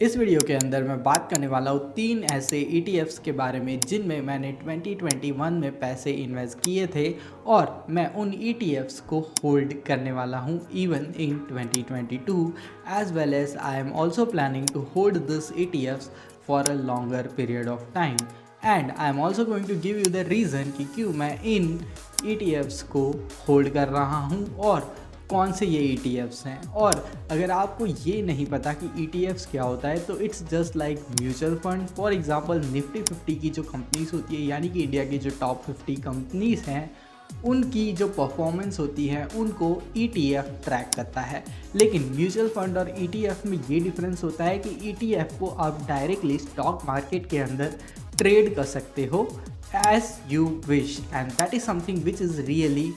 इस वीडियो के अंदर मैं बात करने वाला हूँ 3 ऐसे ETFs के बारे में जिनमें मैंने 2021 में पैसे इन्वेस्ट किए थे और मैं उन ETFs को होल्ड करने वाला हूँ even in 2022 as well as I am also planning to hold this ETFs for a longer period of time and I am also going to give you the reason कि क्यों मैं इन ETFs को hold कर रहा हूँ और कौन से ये ETFs हैं। और अगर आपको ये नहीं पता कि ETFs क्या होता है तो it's just like mutual fund. For example Nifty 50 की जो कंपनीज होती है यानी कि इंडिया की जो टॉप 50 कंपनीज हैं उनकी जो परफॉर्मेंस होती है उनको ETF ट्रैक करता है। लेकिन म्यूचुअल फंड और ETF में ये डिफरेंस होता है कि ETF को आप डायरेक्टली स्टॉक मार्केट के अंदर ट्रेड कर सकते हो as you wish and that is something which is really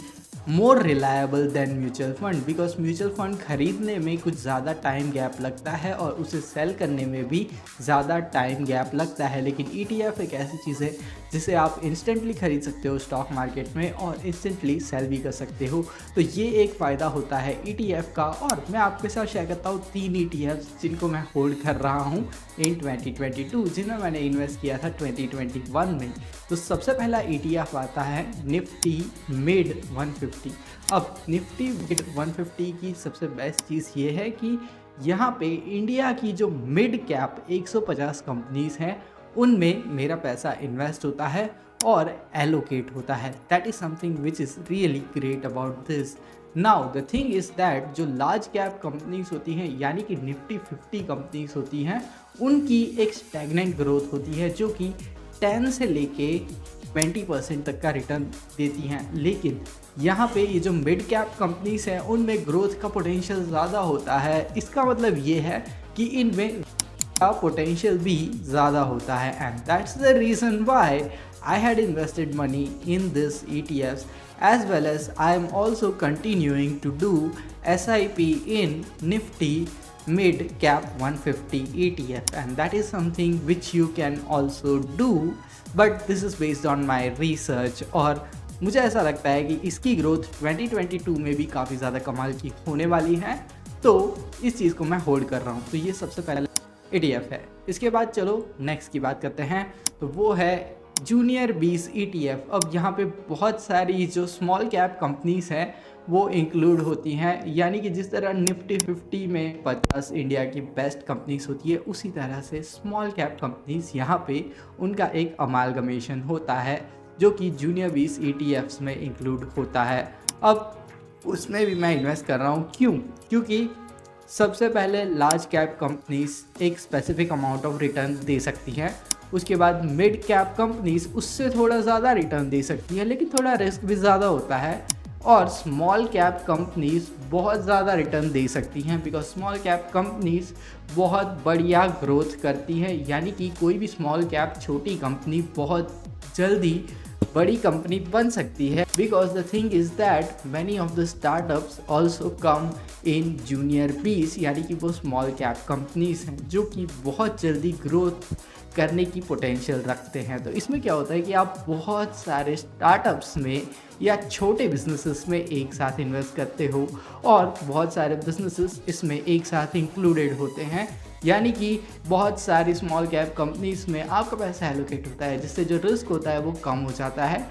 more reliable than mutual fund because mutual fund खरीदने में कुछ ज़्यादा टाइम गैप लगता है और उसे सेल करने में भी ज़्यादा टाइम गैप लगता है। लेकिन ETF एक ऐसी चीज़ है जिसे आप इंस्टेंटली खरीद सकते हो स्टॉक मार्केट में और इंस्टेंटली सेल भी कर सकते हो। तो ये एक फ़ायदा होता है ETF का। और मैं आपके साथ शेयर करता हूँ 3 ETFs जिनको मैं होल्ड कर रहा हूँ इन 2022 जिनमें मैंने इन्वेस्ट किया था 2021 में। तो सबसे पहला ETF आता है निफ्टी मिड 150। अब निफ्टी मिड 150 की सबसे बेस्ट चीज़ ये है कि यहाँ पे इंडिया की जो मिड कैप 150 कंपनीज हैं उनमें मेरा पैसा इन्वेस्ट होता है और एलोकेट होता है। That is something which is really great about this. Now the thing is that जो लार्ज कैप कंपनीज होती हैं यानी कि निफ्टी 50 कंपनीज होती हैं उनकी एक स्टैग्नेंट ग्रोथ होती है जो कि 10 से लेके 20% तक का रिटर्न देती हैं। लेकिन यहाँ पे ये जो मिड कैप कंपनीज हैं उनमें ग्रोथ का पोटेंशियल ज़्यादा होता है। इसका मतलब ये है कि इनमें का पोटेंशियल भी ज़्यादा होता है and that's the reason why I had invested money in this ETFs as well as I am also continuing to do SIP in Nifty Mid Cap 150 ETF and that is something which you can also do but this is based on my research। और मुझे ऐसा लगता है कि इसकी growth 2022 में भी काफ़ी ज़्यादा कमाल की होने वाली है तो इस चीज़ को मैं होल्ड कर रहा हूँ। तो ये सबसे पहला ETF है। इसके बाद चलो नेक्स्ट की बात करते हैं तो वो है जूनियर 20 ETF। अब यहाँ पे बहुत सारी जो स्मॉल कैप कंपनीज हैं वो इंक्लूड होती हैं यानी कि जिस तरह निफ्टी 50 में 50 इंडिया की बेस्ट कंपनीज होती है उसी तरह से स्मॉल कैप कंपनीज यहाँ पे उनका एक अमालगमेशन होता है जो कि जूनियर 20 ETFs में इंक्लूड होता है। अब उसमें भी मैं इन्वेस्ट कर रहा हूँ क्योंकि सबसे पहले लार्ज कैप कंपनीज एक स्पेसिफिक अमाउंट ऑफ रिटर्न दे सकती हैं, उसके बाद मिड कैप कंपनीज उससे थोड़ा ज़्यादा रिटर्न दे सकती हैं लेकिन थोड़ा रिस्क भी ज़्यादा होता है, और स्मॉल कैप कंपनीज बहुत ज़्यादा रिटर्न दे सकती हैं बिकॉज स्मॉल कैप कंपनीज बहुत बढ़िया ग्रोथ करती हैं यानी कि कोई भी स्मॉल कैप छोटी कंपनी बहुत जल्दी बड़ी कंपनी बन सकती है because the thing is that many of the startups also come in junior 20 यानी कि वो स्मॉल कैप कंपनीज हैं जो कि बहुत जल्दी ग्रोथ करने की पोटेंशियल रखते हैं। तो इसमें क्या होता है कि आप बहुत सारे स्टार्टअप्स में या छोटे बिजनेसेस में एक साथ इन्वेस्ट करते हो और बहुत सारे बिजनेसेस इसमें एक साथ इंक्लूडेड होते हैं यानी कि बहुत सारी स्मॉल कैप कंपनीज में आपका पैसा एलोकेट होता है जिससे जो रिस्क होता है वो कम हो जाता है।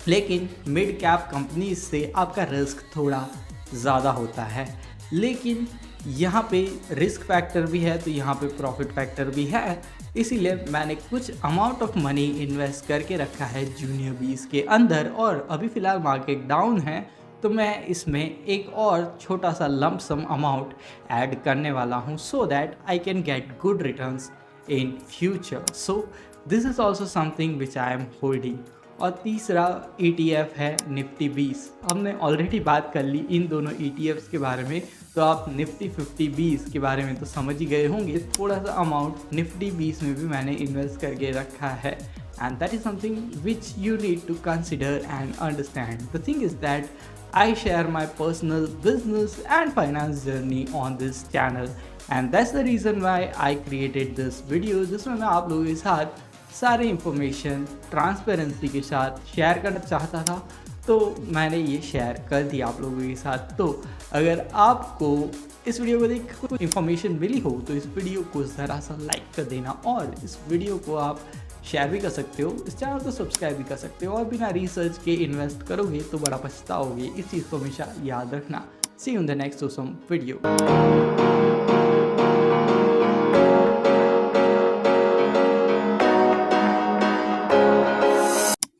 लेकिन मिड कैप कंपनीज से आपका रिस्क थोड़ा ज़्यादा होता है लेकिन यहाँ पे रिस्क फैक्टर भी है तो यहाँ पे प्रॉफिट फैक्टर भी है, इसीलिए मैंने कुछ अमाउंट ऑफ मनी इन्वेस्ट करके रखा है जूनियर 20 के अंदर। और अभी फ़िलहाल मार्केट डाउन है तो मैं इसमें एक और छोटा सा लंप सम अमाउंट ऐड करने वाला हूँ so that I can get good returns in future. So this is also something which I am holding. और तीसरा ETF है निफ्टी 20। हमने ऑलरेडी बात कर ली इन दोनों ETFs के बारे में तो आप निफ्टी 50-20 के बारे में तो समझ ही गए होंगे। थोड़ा सा अमाउंट निफ्टी 20 में भी मैंने इन्वेस्ट करके रखा है and that is something which you need to consider and understand. The thing is that I share my personal business and finance journey on this channel and that's the reason why I created this video जिसमें मैं आप लोगों के साथ सारे information transparency के साथ share करना चाहता था तो मैंने ये शेयर कर दिया आप लोगों के साथ। तो अगर आपको इस वीडियो को देख कुछ इन्फॉर्मेशन मिली हो तो इस वीडियो को ज़रा सा लाइक कर देना और इस वीडियो को आप शेयर भी कर सकते हो, इस चैनल को सब्सक्राइब भी कर सकते हो और बिना रिसर्च के इन्वेस्ट करोगे तो बड़ा पछताओगे। इस चीज़ को हमेशा याद रखना। See you in the next awesome video.